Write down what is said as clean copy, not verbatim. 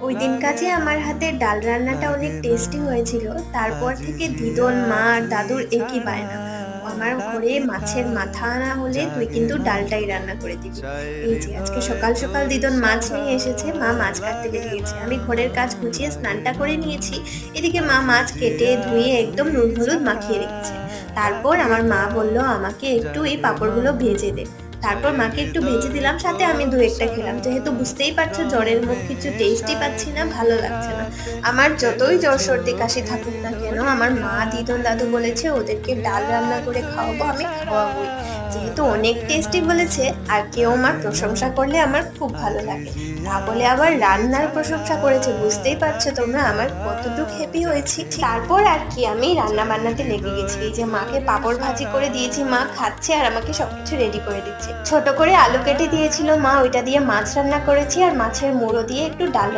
ওই দিন কাজে আমার হাতের ডাল রান্নাটা অনেক টেস্টি হয়েছিল। তারপর থেকে দিদন, মা আর দাদুর একই বায়না, আমার ঘরে মাছের মাথা আনা হলে তুই কিন্তু ডালটাই রান্না করে দিবি। এই যে আজকে সকাল সকাল দিদন মাছ নিয়ে এসেছে, মা মাছ কাটতে লেগে গেছে, আমি ঘরের কাজ গুছিয়ে স্নানটা করে নিয়েছি। এদিকে মা মাছ কেটে ধুয়ে একদম নুন হলুদ মাখিয়ে রেখেছে। তারপর আমার মা বলল আমাকে একটু এই পাঁপড়গুলো ভেজে দে। তারপর মাকে একটু ভেজে দিলাম, সাথে আমি দু একটা খেলাম, যেহেতু বুঝতেই পারছো জ্বরের মুখ কিছু টেস্টি পাচ্ছি না, ভালো লাগছে না। আমার যতই জ্বর সর্দি কাশি থাকুক না কেন, আমার মা দিদন দাদু বলেছে ওদেরকে ডাল রান্না করে খাওয়াবো, আমি খাওয়াবোই। যেহেতু অনেক টেস্টি বলেছে, আর কেউ আমার প্রশংসা করলে আমার খুব ভালো লাগে। তা বলে আবার রান্নার প্রশংসা করেছে, বুঝতেই পারছো তোমরা আমার কতটুকু হ্যাপি হয়েছি। তারপর আর কি, আমি রান্না বান্নাতে লেগে গেছি। এই যে মাকে পাঁপড় ভাজি করে দিয়েছি, মা খাচ্ছে আর আমাকে সবকিছু রেডি করে দিচ্ছে। ছোট করে আলু কেটে দিয়েছিল মা, ওইটা দিয়ে মাছ রান্না করেছি, আর মাছের মুড়ো দিয়ে একটু ডাল